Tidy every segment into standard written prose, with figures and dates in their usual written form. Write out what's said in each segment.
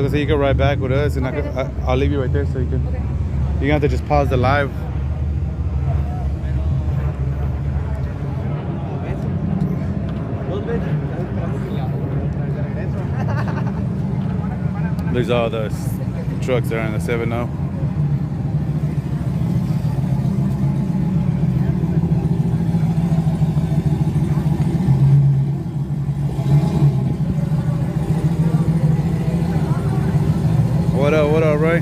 gonna say you can ride back with us, and I'll leave you right there so you can. Okay. You're gonna have to just pause the live. There's all the trucks there in the 7-0. What up, Ray?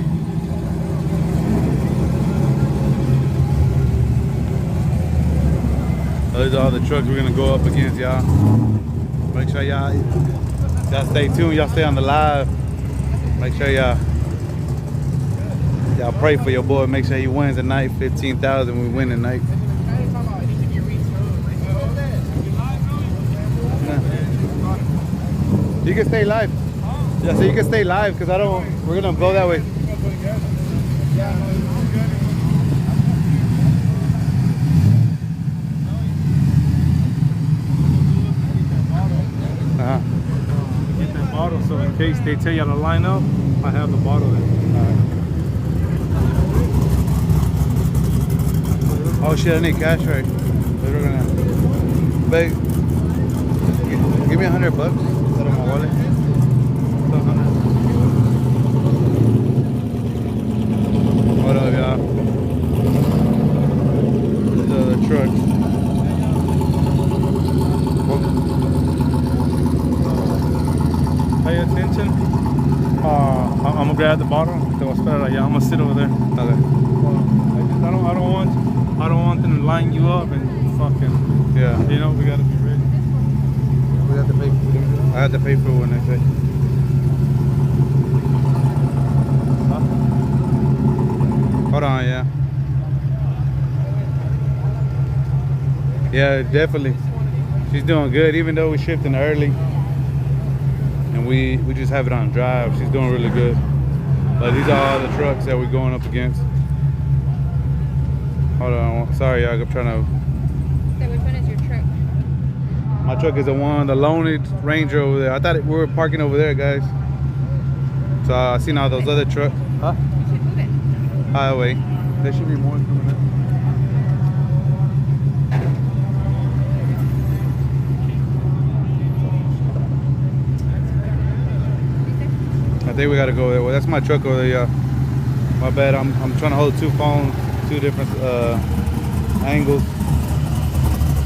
Those are all the trucks we're gonna go up against, y'all. Make sure y'all stay tuned, y'all stay on the live. Make sure y'all pray for your boy. Make sure he wins tonight. 15,000 we win tonight. You can stay live. Yeah, so you can stay live because we're gonna go that way. Get that bottle so in case they tell you to line up, I have the bottle there. Oh shit, I need cash right. We're gonna beg. Give me $100 bucks out of my wallet. What up, y'all? These are the trucks. Pay attention. I'm gonna grab the bottle. Te voy a esperar allá. I'm gonna sit over there. Okay. I don't want them to line you up and fucking. Yeah. You know, we gotta be ready. We have to pay. I have to pay for one next day. Hold on, yeah. Yeah, definitely. She's doing good, even though we're shifting early. And we just have it on drive. She's doing really good. But these are all the trucks that we're going up against. Hold on, sorry, y'all. I'm trying to. Okay, which one is your truck? My truck is the Lonely Ranger over there. I thought we were parking over there, guys. So I seen all those other trucks. Huh? You should move it. Highway. There should be more coming in. I think we gotta go there. Well, that's my truck over there, y'all. My bad. I'm trying to hold two phones, two different angles.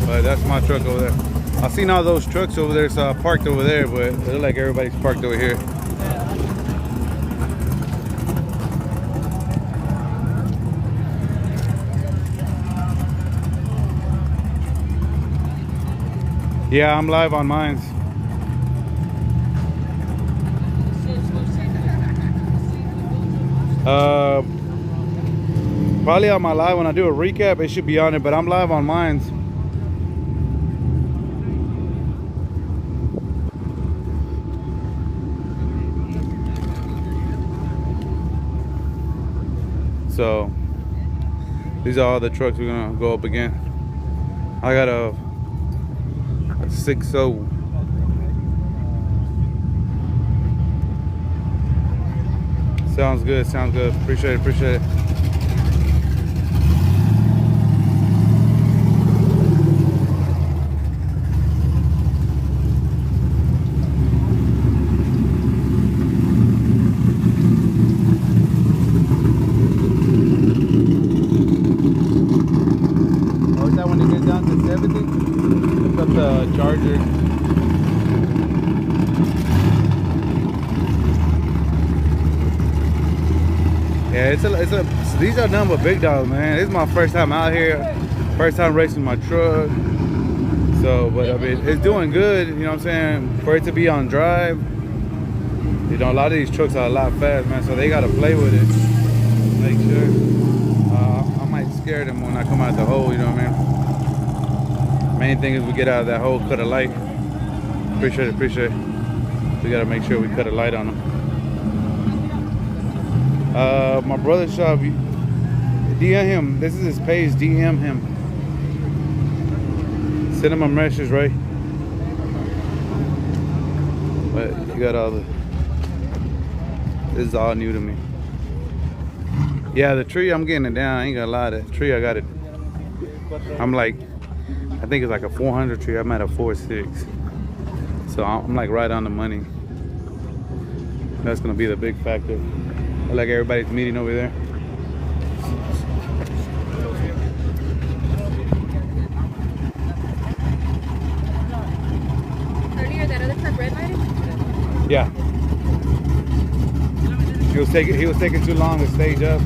But that's my truck over there. I seen all those trucks over there, so I parked over there. But it looks like everybody's parked over here. Yeah, I'm live on mine. Probably on my live when I do a recap, it should be on it, but I'm live on mine. So these are all the trucks we're gonna go up against. I got a 6.0. Sounds good, sounds good. Appreciate it, appreciate it. Oh, is that when it gets down to 70? Look up the charger. Yeah, these are nothing but big dogs, man. This is my first time out here, first time racing my truck. So, but I mean, it's doing good, you know what I'm saying? For it to be on drive, you know, a lot of these trucks are a lot fast, man, so they gotta play with it. Make sure. I might scare them when I come out the hole, you know what I mean? Main thing is we get out of that hole, cut a light. Appreciate it, appreciate it. We gotta make sure we cut a light on them. My brother's shop, DM him. This is his page, DM him. Send him a message, right? But you got all the This is all new to me. Yeah, the tree, I'm getting it down. I ain't gonna lie, that tree, I got it. I'm like, I think it's like a 400 tree. I'm at a 4.6. So I'm like right on the money. That's gonna be the big factor. I like everybody's meeting over there. Earlier, that other truck red lighted? Yeah. He was taking too long to stage up.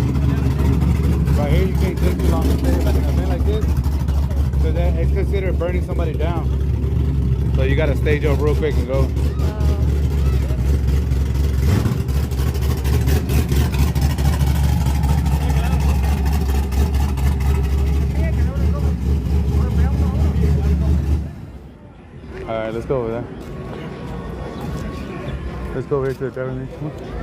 Right here, you can't take too long to stage up. Like an event like this, because it's considered burning somebody down. So you gotta stage up real quick and go. All right, let's go over there. Let's go over here to the driver's meeting. Come on.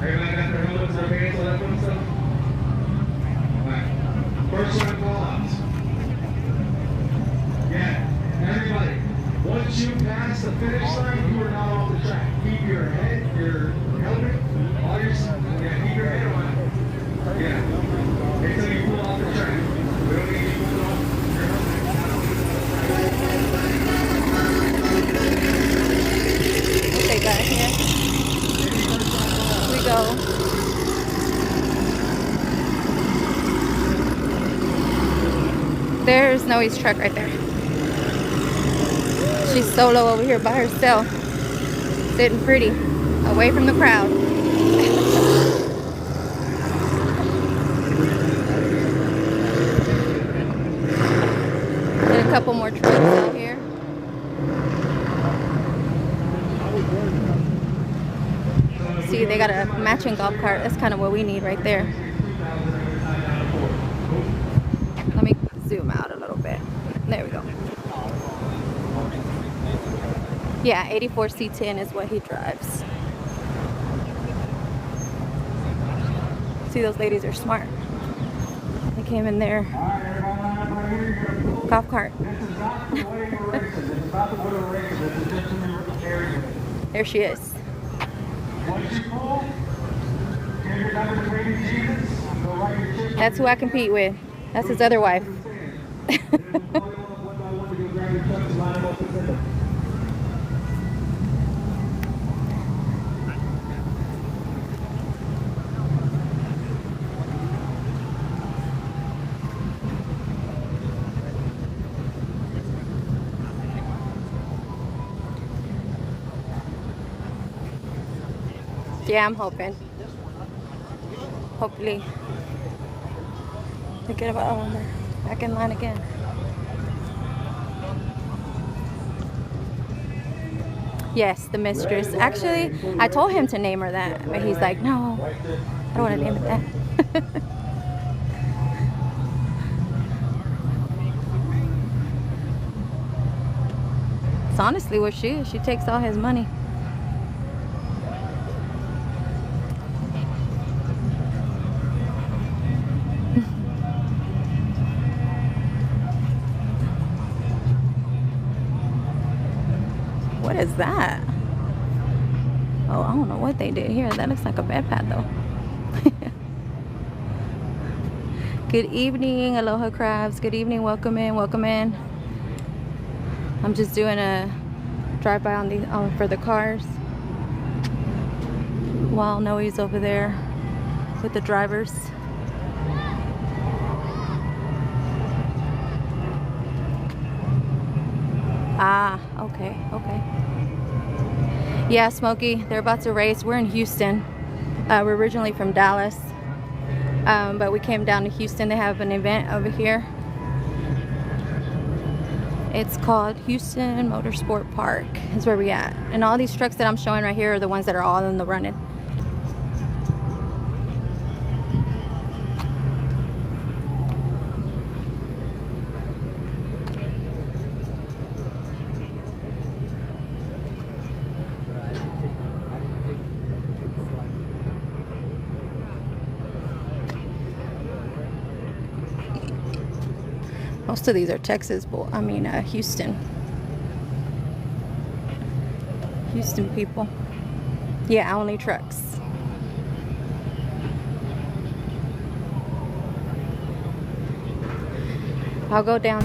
Everybody got their helmets, their pants, all that fun stuff? Alright. First one call-outs. Yeah, everybody. Once you pass the finish line, you are not off the track. Keep your head, your helmet, all your keep your head on. Yeah. Until you pull off the track. We don't need you to pull off your helmet. Okay, got it here. We go. There's Noe's truck right there. She's solo over here by herself, sitting pretty, away from the crowd. And a couple more trucks out here. See, they got a matching golf cart. That's kind of what we need right there. Let me zoom out a little bit. There we go. Yeah, 84 C10 is what he drives. See, those ladies are smart. They came in their golf cart. There she is. That's who I compete with. That's his other wife. Yeah, I'm hoping. Hopefully, they get about on there. Back in line again. Yes, the mistress. Actually, I told him to name her that, but he's like, no, I don't want to name it that. It's honestly what she is. She takes all his money. What is that? Oh, I don't know what they did here. That looks like a bed pad though. Good evening, Aloha Crabs. Good evening, welcome in, welcome in. I'm just doing a drive-by on the for the cars while Noe's over there with the drivers. Ah, okay, okay. Yeah, Smokey, they're about to race. We're in Houston. We're originally from Dallas, but we came down to Houston. They have an event over here. It's called Houston Motorsport Park. Is where we at. And all these trucks that I'm showing right here are the ones that are all in the running. Most of these are Texas, but Houston. Houston people. Yeah, only trucks. I'll go down.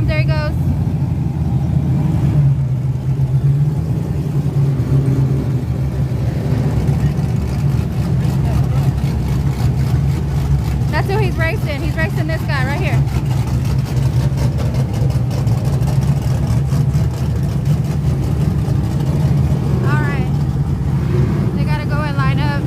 There he goes. That's who he's racing. He's racing this guy right here. All right. They gotta go and line up.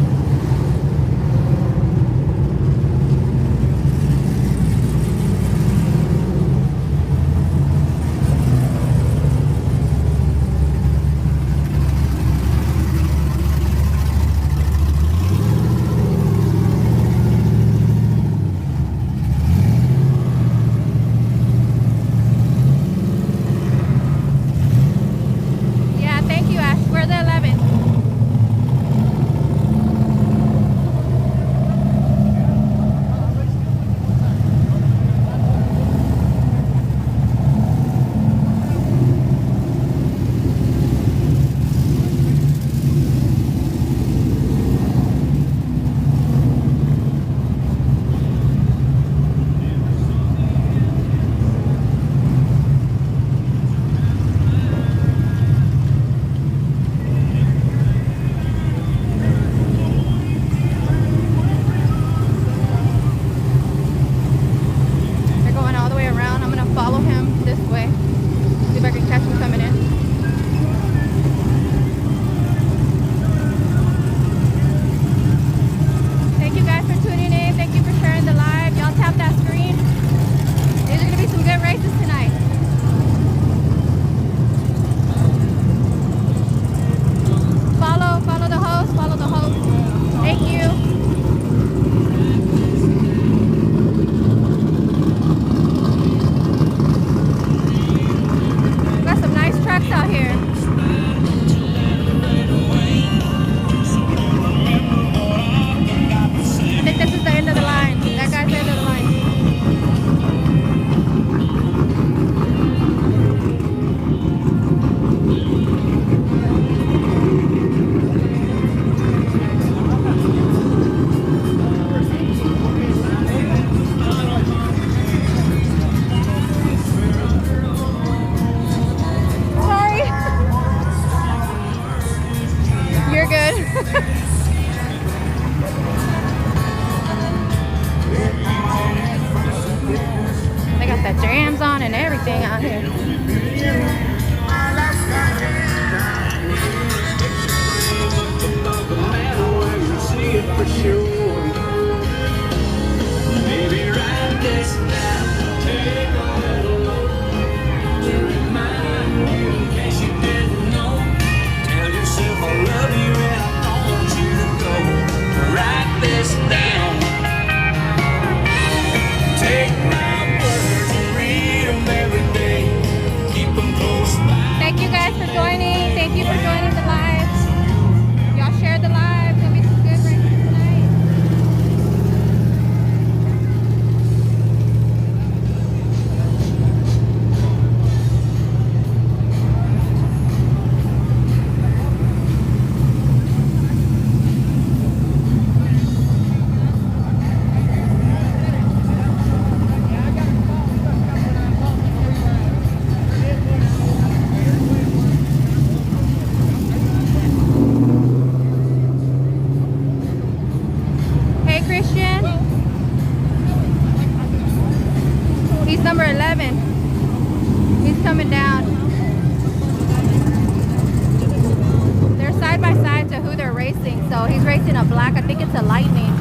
So he's racing a black, I think it's a Lightning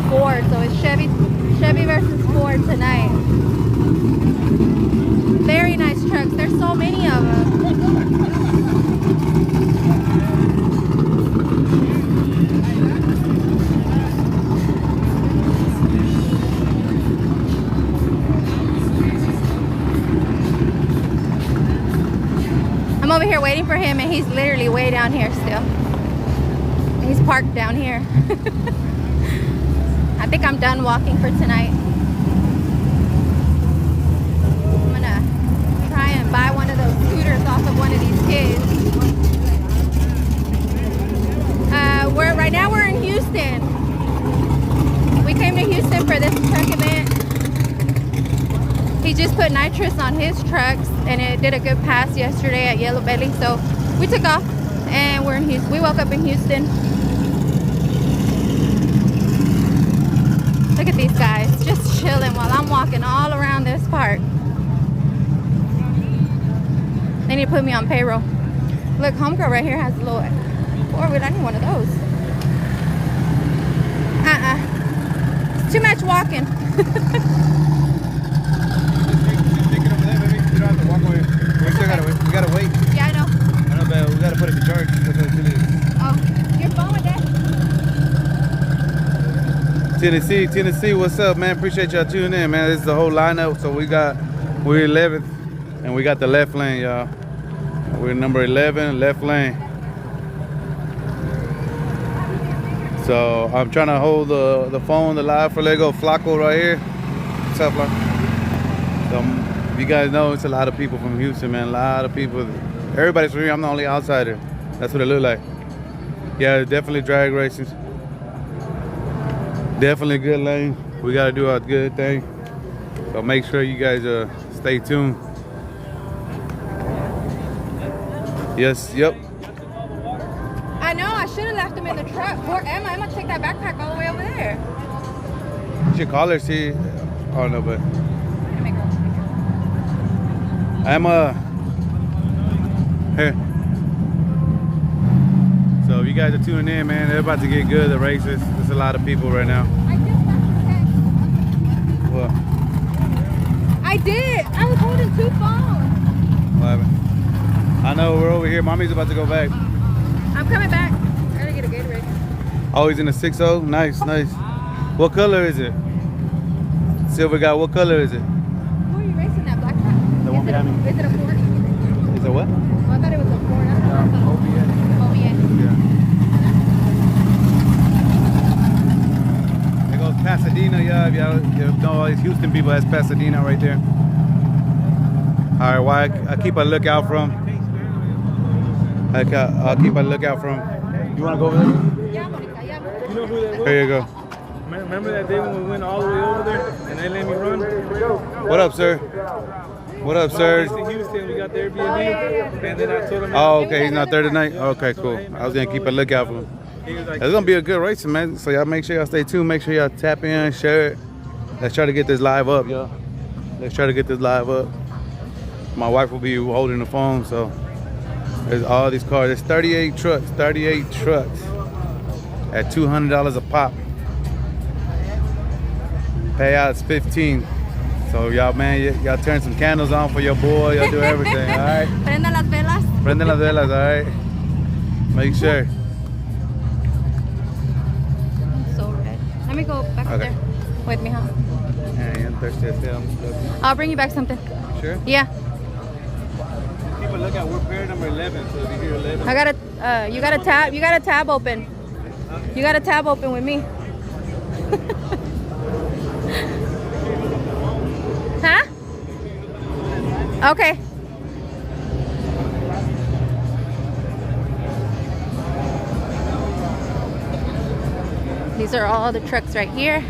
Ford. So it's Chevy versus Ford tonight. Very nice trucks. There's so many of them. I'm over here waiting for him and he's literally way down here still. He's parked down here. I think I'm done walking for tonight. I'm gonna try and buy one of those scooters off of one of these kids. Right now we're in Houston. We came to Houston for this truck event. He just put nitrous on his trucks and it did a good pass yesterday at Yellow Belly. So we took off and we're in Houston. We woke up in Houston. Look at these guys just chilling while I'm walking all around this park. They need to put me on payroll. Look, homegirl right here has a little four-wheel. I need one of those. It's too much walking. We gotta wait. Yeah, I know. I know, but we gotta put it to charge. Oh, your phone with that? Tennessee, what's up, man? Appreciate y'all tuning in, man. This is the whole lineup. So we're 11th, and we got the left lane, y'all. We're number 11, left lane. So I'm trying to hold the phone, the live for Lego Flacco right here. What's up, Flacco? So you guys know it's a lot of people from Houston, man. A lot of people. Everybody's from here. I'm the only outsider. That's what it looked like. Yeah, definitely drag racing. Definitely good lane. We gotta do our good thing. So make sure you guys stay tuned. Yes, yep. I know, I should have left them in the truck. Poor Emma. I'm gonna take that backpack all the way over there. You should call her, see. Oh no, but Emma. Here. So if you guys are tuning in, man, they're about to get good, the races. There's a lot of people right now. I just got your text. What? I did. I was holding two phones. What happened? I know, we're over here. Mommy's about to go back. I'm coming back. I gotta get a Gatorade. Oh, he's in a 6.0? Nice, nice. What color is it? Silver guy, what color is it? Who are you racing that black car? The one behind me. Is it a Ford? Is it what? Oh, I thought it was a Ford. I don't know. Oh, yeah. Yeah. There goes Pasadena, yeah. If y'all know all these Houston people, that's Pasadena right there. All right, why I keep a lookout from. I'll keep a lookout from. You want to go over there? Yeah, Monica, yeah. You know who that was? Here you go. Remember that day when we went all the way over there and they let me run? What up, sir? What up, sir? In Houston, we got the Airbnb, and then I told him. Oh, okay, he's not there tonight? Okay, cool. I was going to keep a lookout for him. He was like, It's going to be a good race, man. So y'all make sure y'all stay tuned. Make sure y'all tap in, share it. Let's try to get this live up, y'all. Let's try to get this live up. My wife will be holding the phone, so there's all these cars. There's 38 trucks at $200 a pop. Payout's 15. So y'all, man, y'all turn some candles on for your boy. Y'all do everything, all right? Prenda las velas. Prende las velas, all right? Make sure. I'm so red. Let me go back up Okay. there with me, huh? Yeah, I'm thirsty as hell. I'll bring you back something. Sure? Yeah. Keep a lookout. We're pair number 11, so if you hear 11. I got a, you got a tab open. You got a tab open with me. Huh? Okay. These are all the trucks right here.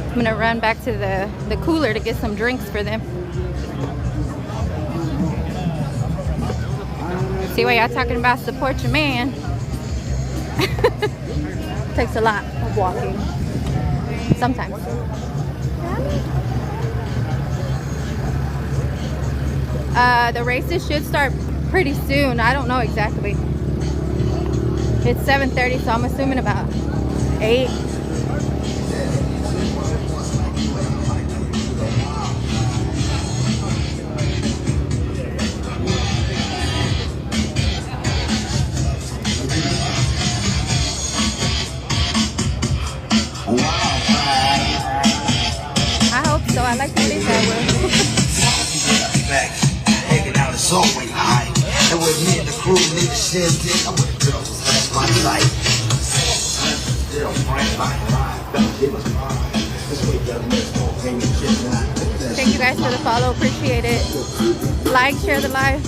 I'm gonna run back to the cooler to get some drinks for them. See why y'all talking about support your man. Takes a lot of walking. Sometimes. The races should start pretty soon. I don't know exactly. It's 7:30, so I'm assuming about 8. I hope so. I like to think that way. Hanging out is always high. And with me and the crew, nigga shit, I with the girls, that's my life. Still bright like Thank you guys for the follow. Appreciate it. Like, share the live.